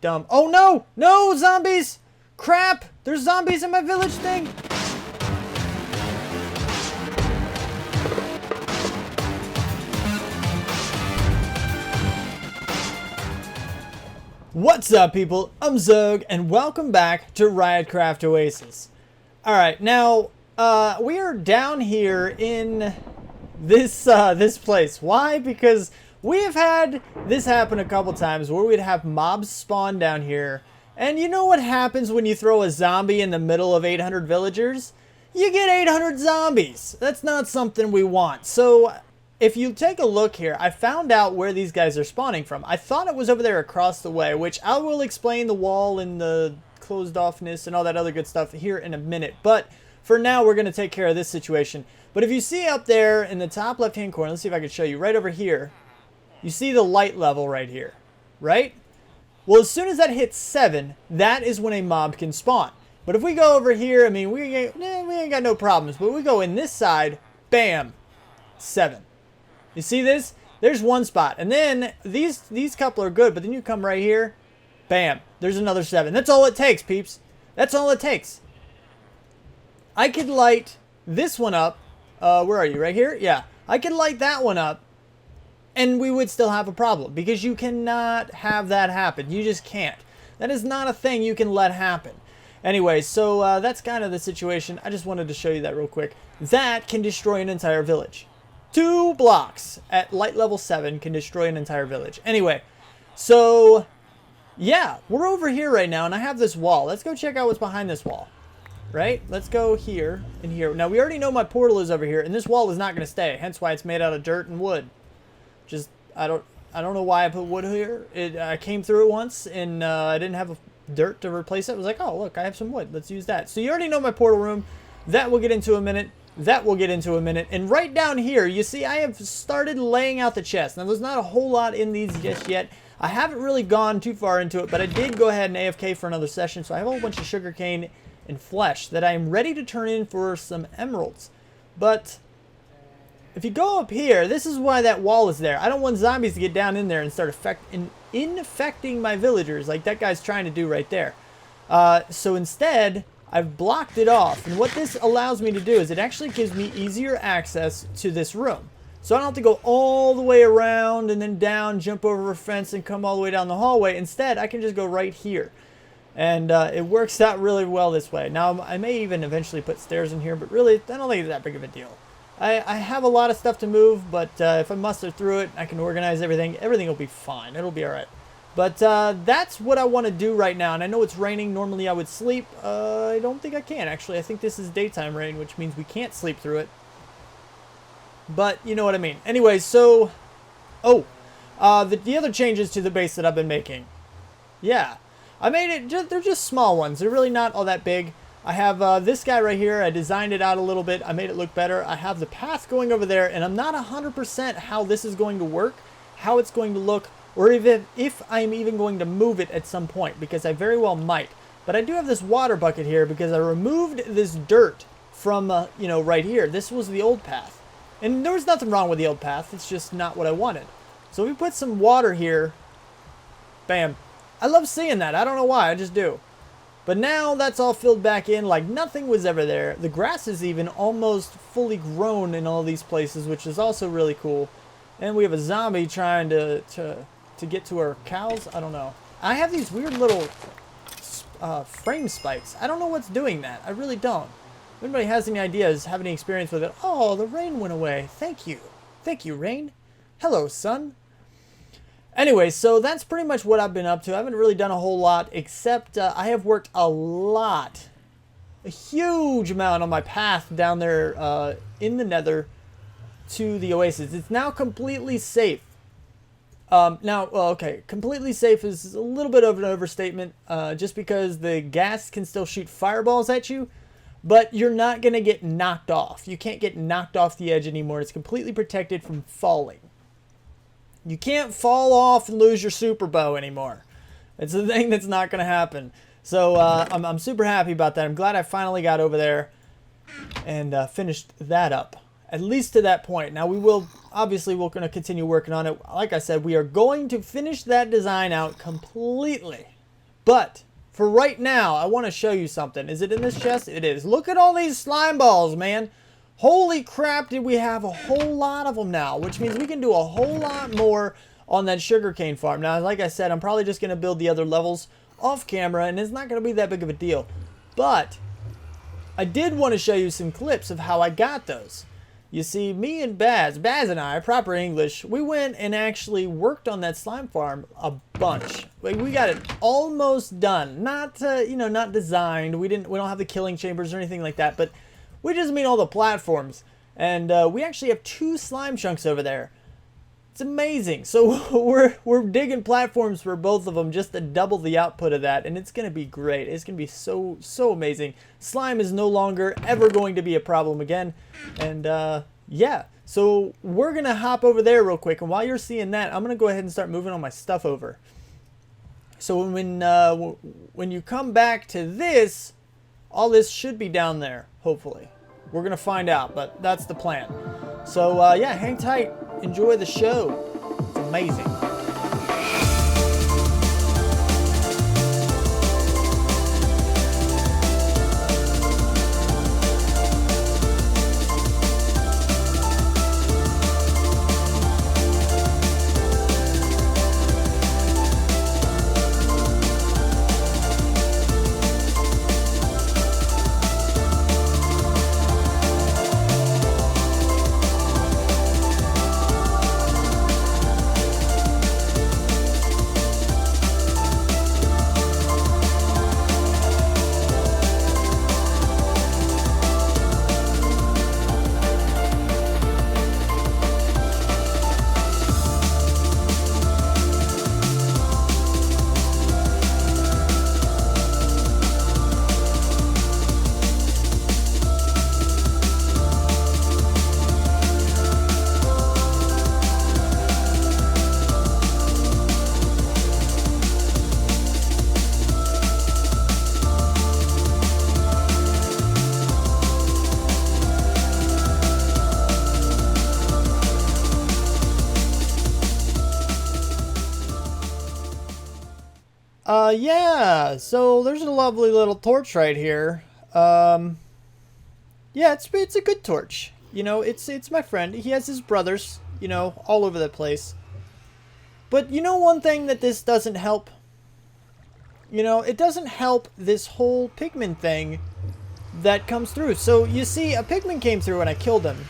dumb. Oh no! No, zombies! Crap! There's zombies in my village thing! What's up, people? I'm Xogue, and welcome back to Ryotcraft Oasis. Alright, now, we are down here in this place. Why? Because we have had this happen a couple times where we'd have mobs spawn down here. And you know what happens when you throw a zombie in the middle of 800 villagers? You get 800 zombies. That's not something we want. So if you take a look here, I found out where these guys are spawning from. I thought it was over there across the way, which I will explain the wall and the closed offness and all that other good stuff here in a minute. But for now, we're going to take care of this situation. But if you see up there in the top left-hand corner, let's see if I can show you right over here. You see the light level right here, right? Well, as soon as that hits 7, that is when a mob can spawn. But if we go over here, I mean, we ain't got no problems. But we go in this side, bam, 7. You see this? There's one spot. And then these couple are good, but then you come right here, bam, there's another 7. That's all it takes, peeps. That's all it takes. I could light this one up. Where are you? Right here? Yeah. I could light that one up, and we would still have a problem, because you cannot have that happen. You just can't. That is not a thing you can let happen. Anyway, so that's kind of the situation. I just wanted to show you that real quick. That can destroy an entire village. 2 blocks at light level 7 can destroy an entire village. Anyway, so yeah, we're over here right now, and I have this wall. Let's go check out what's behind this wall. Right? Let's go here and here. Now, we already know my portal is over here, and this wall is not going to stay. Hence why it's made out of dirt and wood. Just, I don't know why I put wood here. I came through it once, and I didn't have dirt to replace it. I was like, oh, look, I have some wood. Let's use that. So you already know my portal room. That we'll get into a minute. That we'll get into a minute. And right down here, you see, I have started laying out the chest. Now, there's not a whole lot in these just yet. I haven't really gone too far into it, but I did go ahead and AFK for another session. So I have a whole bunch of sugarcane and flesh that I am ready to turn in for some emeralds. But if you go up here, this is why that wall is there. I don't want zombies to get down in there and start infecting my villagers like that guy's trying to do right there. So instead, I've blocked it off. And what this allows me to do is it actually gives me easier access to this room. So I don't have to go all the way around and then down, jump over a fence and come all the way down the hallway. Instead, I can just go right here. And it works out really well this way. Now, I may even eventually put stairs in here, but really, I don't think it's that big of a deal. I have a lot of stuff to move, but if I muster through it, I can organize everything. Everything will be fine. It'll be all right. But that's what I want to do right now. And I know it's raining. Normally, I would sleep. I don't think I can, actually. I think this is daytime rain, which means we can't sleep through it. But you know what I mean. Anyway, so... Oh, the other changes to the base that I've been making. Yeah. I made it, they're just small ones. They're really not all that big. I have this guy right here. I designed it out a little bit. I made it look better. I have the path going over there, and I'm not 100% how this is going to work, how it's going to look, or if I'm even going to move it at some point, because I very well might. But I do have this water bucket here because I removed this dirt from, you know, right here. This was the old path. And there was nothing wrong with the old path. It's just not what I wanted. So we put some water here. Bam. I love seeing that. I don't know why. I just do. But now that's all filled back in like nothing was ever there. The grass is even almost fully grown in all these places, which is also really cool. And we have a zombie trying to get to our cows. I don't know. I have these weird little frame spikes. I don't know what's doing that. I really don't. If anybody has any ideas, have any experience with it. Oh, the rain went away. Thank you. Thank you, rain. Hello, sun. Anyway, so that's pretty much what I've been up to. I haven't really done a whole lot, except I have worked a huge amount on my path down there in the nether to the oasis. It's now completely safe. Okay, completely safe is a little bit of an overstatement, just because the gas can still shoot fireballs at you, but you're not going to get knocked off. You can't get knocked off the edge anymore. It's completely protected from falling. You can't fall off and lose your super bow anymore. It's a thing that's not going to happen. So I'm super happy about that. I'm glad I finally got over there and finished that up. At least to that point. Now we're going to continue working on it. Like I said, we are going to finish that design out completely. But for right now, I want to show you something. Is it in this chest? It is. Look at all these slime balls, man. Holy crap, did we have a whole lot of them now, which means we can do a whole lot more on that sugarcane farm. Now, like I said, I'm probably just going to build the other levels off camera, and it's not going to be that big of a deal. But I did want to show you some clips of how I got those. You see, me and Baz and I, proper English, we went and actually worked on that slime farm a bunch. Like, we got it almost done. Not, you know, not designed. We don't have the killing chambers or anything like that, but we just made all the platforms. And we actually have 2 slime chunks over there. It's amazing. So we're digging platforms for both of them just to double the output of that, and it's going to be great. It's going to be so amazing. Slime is no longer ever going to be a problem again. And yeah, so we're going to hop over there real quick, and while you're seeing that, I'm going to go ahead and start moving all my stuff over. So when you come back to this, all this should be down there, hopefully. We're going to find out, but that's the plan. So yeah, hang tight. Enjoy the show. It's amazing. Yeah, so there's a lovely little torch right here. Yeah, it's a good torch. You know, it's my friend. He has his brothers, you know, all over the place. But you know one thing that this doesn't help? You know, it doesn't help this whole pigman thing that comes through. So you see, a pigman came through and I killed him.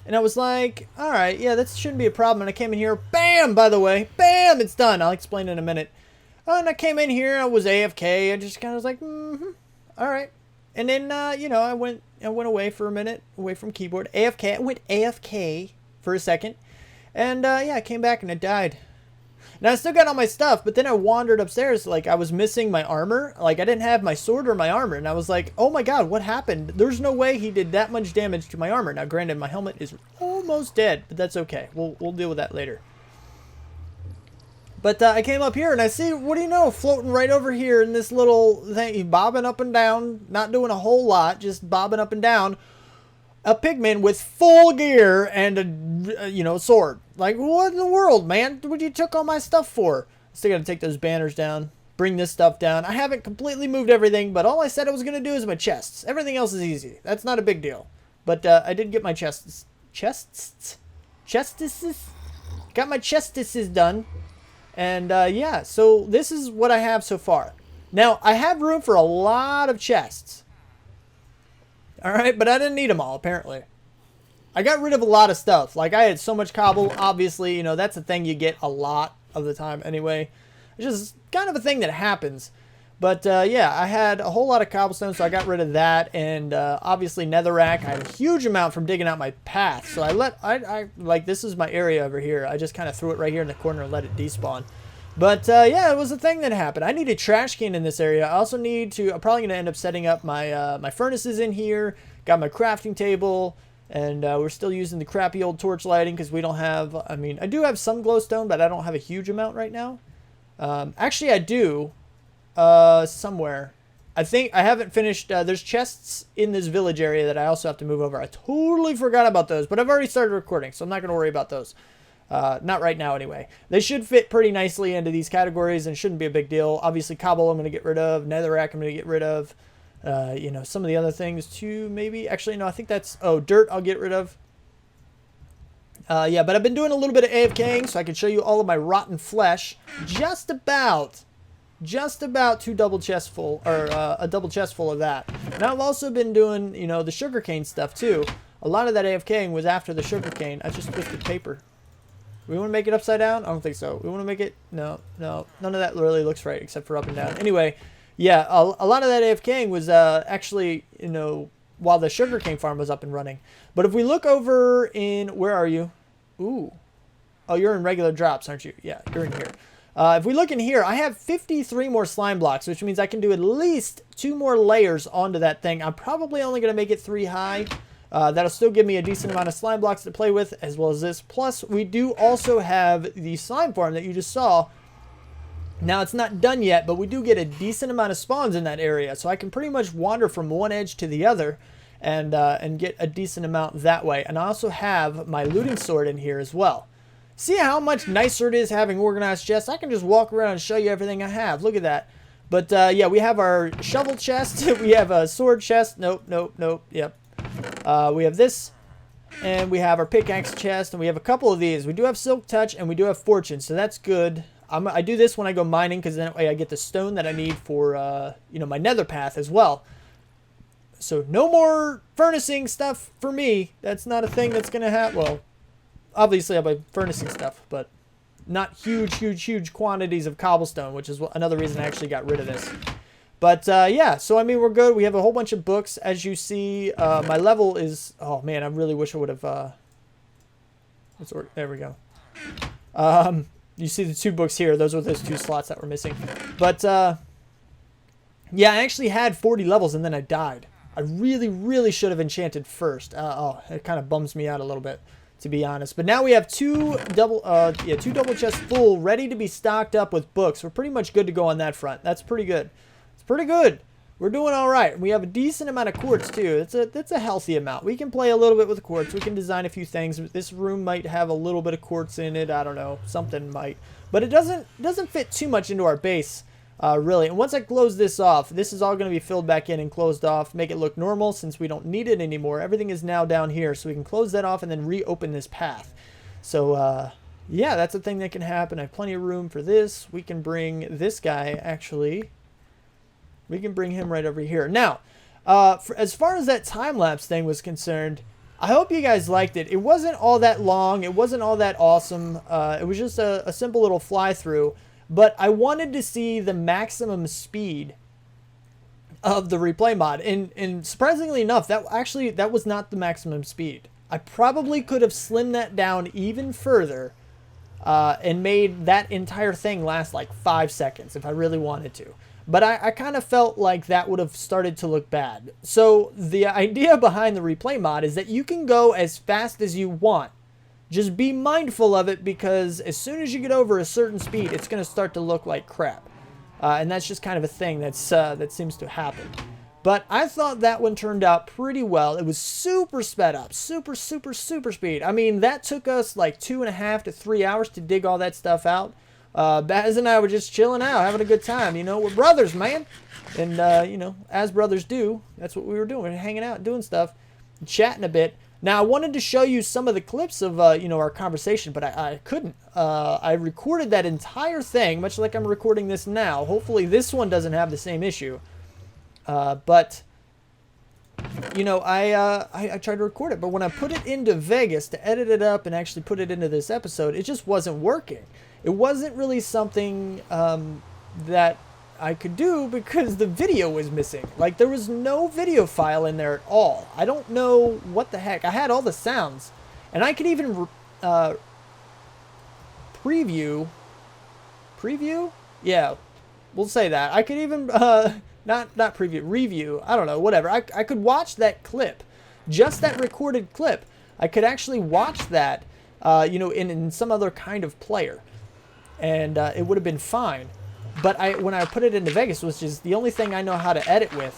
And I was like, alright, yeah, that shouldn't be a problem. And I came in here, bam, by the way, bam, it's done. I'll explain in a minute. And I came in here, I was AFK, I just kind of was like, alright. And then, you know, I went away for a minute, away from keyboard, AFK, I went AFK for a second. And, yeah, I came back and I died. Now, I still got all my stuff, but then I wandered upstairs, like, I was missing my armor. Like, I didn't have my sword or my armor, and I was like, oh my god, what happened? There's no way he did that much damage to my armor. Now, granted, my helmet is almost dead, but that's okay. We'll deal with that later. But I came up here and I see, what do you know, floating right over here in this little thing, he's bobbing up and down, not doing a whole lot, just bobbing up and down, a pigman with full gear and a, you know, sword. Like, what in the world, man? What you took all my stuff for? Still gotta take those banners down, bring this stuff down. I haven't completely moved everything, but all I said I was gonna do is my chests. Everything else is easy. That's not a big deal. But I did get my chests. Got my chestises done. And, yeah, so this is what I have so far. Now, I have room for a lot of chests. Alright, but I didn't need them all, apparently. I got rid of a lot of stuff. Like, I had so much cobble, obviously, you know, that's a thing you get a lot of the time anyway. It's just kind of a thing that happens. But, yeah, I had a whole lot of cobblestone, so I got rid of that. And, obviously, netherrack. I had a huge amount from digging out my path. So like, this is my area over here. I just kind of threw it right here in the corner and let it despawn. But, yeah, it was a thing that happened. I need a trash can in this area. I also need to, I'm probably going to end up setting up my, my furnaces in here. Got my crafting table. And, we're still using the crappy old torch lighting because we don't have, I mean, I do have some glowstone, but I don't have a huge amount right now. Actually, I do. Somewhere. I think I haven't finished, there's chests in this village area that I also have to move over. I totally forgot about those, but I've already started recording, so I'm not going to worry about those. Not right now, anyway. They should fit pretty nicely into these categories and shouldn't be a big deal. Obviously, cobble I'm going to get rid of. Netherrack I'm going to get rid of. You know, some of the other things too, maybe. Actually, no, I think that's... Oh, dirt I'll get rid of. Yeah, but I've been doing a little bit of AFKing, so I can show you all of my rotten flesh. Just about two double chests full, or a double chest full of that. And I've also been doing, you know, the sugarcane stuff too. A lot of that AFKing was after the sugarcane. I just twisted paper. We want to make it upside down? I don't think so. We want to make it... No. None of that really looks right except for up and down. Anyway, yeah, a lot of that AFKing was actually, you know, while the sugarcane farm was up and running. But if we look over in... Where are you? Ooh. Oh, you're in regular drops, aren't you? Yeah, you're in here. If we look in here, I have 53 more slime blocks, which means I can do at least 2 more layers onto that thing. I'm probably only going to make it 3 high. That'll still give me a decent amount of slime blocks to play with, as well as this. Plus, we do also have the slime farm that you just saw. Now, it's not done yet, but we do get a decent amount of spawns in that area. So I can pretty much wander from one edge to the other and get a decent amount that way. And I also have my looting sword in here as well. See how much nicer it is having organized chests? I can just walk around and show you everything I have. Look at that. But, yeah, we have our shovel chest. We have a sword chest. Nope. Yep. We have this. And we have our pickaxe chest. And we have a couple of these. We do have silk touch and we do have fortune. So that's good. I do this when I go mining because then I get the stone that I need for, you know, my nether path as well. So no more furnacing stuff for me. That's not a thing that's going to happen. Well, obviously I'll be furnacing stuff, but not huge quantities of cobblestone, which is another reason I actually got rid of this. But yeah, so I mean, we're good. We have a whole bunch of books. As you see, my level is... Oh man, I really wish I would have... There we go. You see the 2 books here. Those were those 2 slots that were missing. But yeah, I actually had 40 levels and then I died. I really should have enchanted first. Oh, it kind of bums me out a little bit, to be honest. But now we have 2 double chests full, ready to be stocked up with books. We're pretty much good to go on that front. That's pretty good. It's pretty good. We're doing all right. We have a decent amount of quartz too. That's a healthy amount. We can play a little bit with quartz. We can design a few things. This room might have a little bit of quartz in it. I don't know. Something might. But it doesn't fit too much into our base, really. And once I close this off, this is all going to be filled back in and closed off. Make it look normal since we don't need it anymore. Everything is now down here. So we can close that off and then reopen this path. So, yeah, that's a thing that can happen. I have plenty of room for this. We can bring this guy, actually... We can bring him right over here. Now, as far as that time-lapse thing was concerned, I hope you guys liked it. It wasn't all that long. It wasn't all that awesome. It was just a simple little fly-through. But I wanted to see the maximum speed of the replay mod. And surprisingly enough, that was not the maximum speed. I probably could have slimmed that down even further and made that entire thing last like 5 seconds if I really wanted to. But I kind of felt like that would have started to look bad. So the idea behind the replay mod is that you can go as fast as you want. Just be mindful of it because as soon as you get over a certain speed, it's going to start to look like crap. And that's just kind of a thing that seems to happen. But I thought that one turned out pretty well. It was super sped up. Super speed. I mean, that took us like 2.5 to 3 hours to dig all that stuff out. Baz and I were just chilling out, having a good time. You know, we're brothers, man. And, you know, as brothers do, that's what we were doing. Hanging out, doing stuff, chatting a bit. Now, I wanted to show you some of the clips of, you know, our conversation, but I couldn't. I recorded that entire thing, much like I'm recording this now. Hopefully this one doesn't have the same issue. But, you know, I tried to record it. But when I put it into Vegas to edit it up and actually put it into this episode, it just wasn't working. It wasn't really something that I could do because the video was missing. Like, there was no video file in there at all. I don't know what the heck. I had all the sounds. And I could even preview? Yeah, we'll say that. I could even, not preview, review. I don't know, whatever. I could watch that clip. Just that recorded clip. I could actually watch that, you know, in some other kind of player. And it would have been fine. But when I put it into Vegas, which is the only thing I know how to edit with,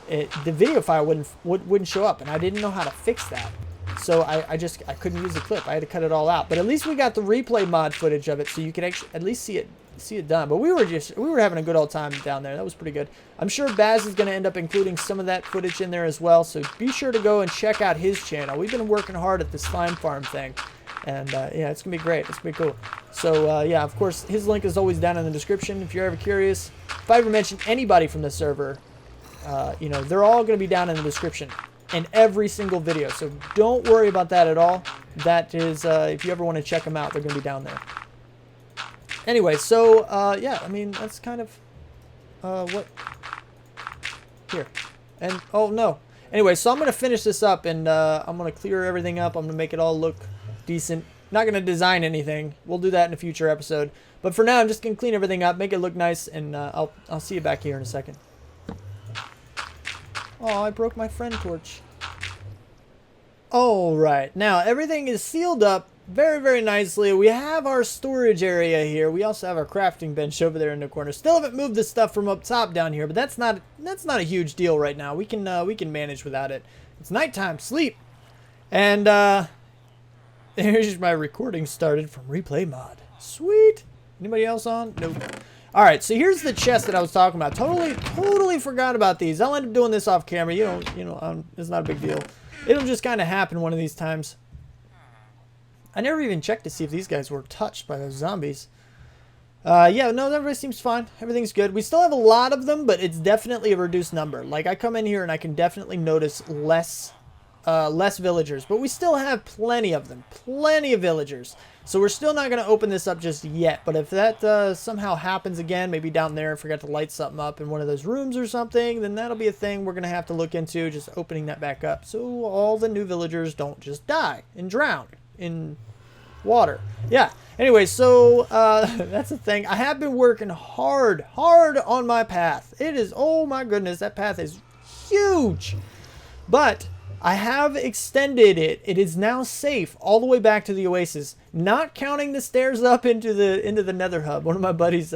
the video file wouldn't show up, and I didn't know how to fix that. So I couldn't use the clip. I had to cut it all out. But at least we got the replay mod footage of it, so you could actually at least see it done. But we were having a good old time down there. That was pretty good. I'm sure Baz is going to end up including some of that footage in there as well. So be sure to go and check out his channel. We've been working hard at this slime farm thing. And yeah, it's gonna be great. It's gonna be cool. So yeah, of course, his link is always down in the description if you're ever curious. If I ever mention anybody from the server, you know, they're all gonna be down in the description in every single video. So don't worry about that at all. That is, if you ever want to check them out, they're gonna be down there. Anyway, so yeah, I mean that's kind of what here. And oh no. Anyway, so I'm gonna finish this up and I'm gonna clear everything up. I'm gonna make it all look decent. Not going to design anything. We'll do that in a future episode. But for now, I'm just going to clean everything up, make it look nice, and I'll see you back here in a second. Oh, I broke my friend torch. Alright, now everything is sealed up very, very nicely. We have our storage area here. We also have our crafting bench over there in the corner. Still haven't moved the stuff from up top down here, but that's not a huge deal right now. We can manage without it. It's nighttime, sleep. And here's my recording started from replay mod. Sweet. Anybody else on? Nope. All right, so here's the chest that I was talking about. Totally forgot about these. I'll end up doing this off camera. You know, it's not a big deal. It'll just kind of happen one of these times. I never even checked to see if these guys were touched by those zombies. Yeah, no, everybody seems fine. Everything's good. We still have a lot of them, but it's definitely a reduced number. Like, I come in here and I can definitely notice less villagers, but we still have plenty of them, plenty of villagers. So we're still not going to open this up just yet, but if that somehow happens again, maybe down there, forgot to light something up in one of those rooms or something, then that'll be a thing we're going to have to look into, just opening that back up so all the new villagers don't just die and drown in water. Yeah, anyway, so that's the thing. I have been working hard on my path. It is, oh my goodness, that path is huge, but I have extended it. It is now safe all the way back to the Oasis, not counting the stairs up into the Nether hub. One of my buddies,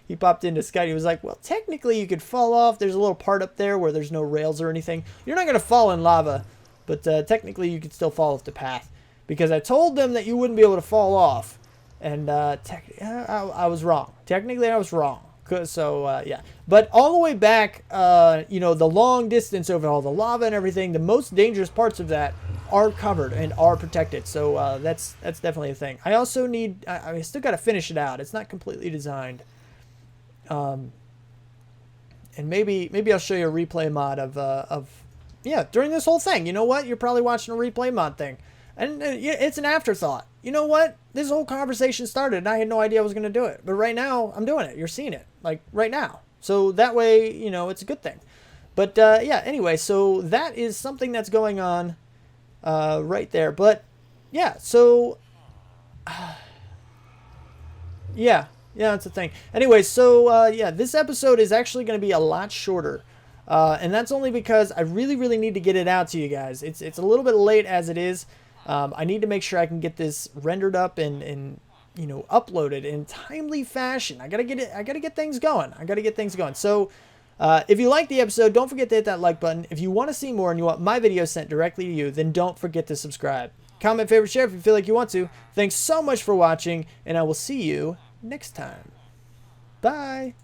he popped into Skype. He was like, "Well, technically you could fall off. There's a little part up there where there's no rails or anything. You're not gonna fall in lava, but technically you could still fall off the path." Because I told them that you wouldn't be able to fall off, and I was wrong. Technically, I was wrong. So yeah, but all the way back, you know, the long distance over all the lava and everything, the most dangerous parts of that are covered and are protected. So that's definitely a thing. I also need, I still got to finish it out. It's not completely designed. And maybe I'll show you a replay mod of yeah, during this whole thing. You know what? You're probably watching a replay mod thing, and it's an afterthought. You know what? This whole conversation started and I had no idea I was going to do it. But right now, I'm doing it. You're seeing it. Like, right now. So that way, you know, it's a good thing. But, yeah, anyway, so that is something that's going on right there. But, yeah, so... yeah, that's the thing. Anyway, so, yeah, this episode is actually going to be a lot shorter. And that's only because I really need to get it out to you guys. It's a little bit late as it is. I need to make sure I can get this rendered up and you know, uploaded in timely fashion. I gotta get things going. So if you like the episode, don't forget to hit that like button. If you want to see more and you want my videos sent directly to you, then don't forget to subscribe. Comment, favorite, share if you feel like you want to. Thanks so much for watching, and I will see you next time. Bye.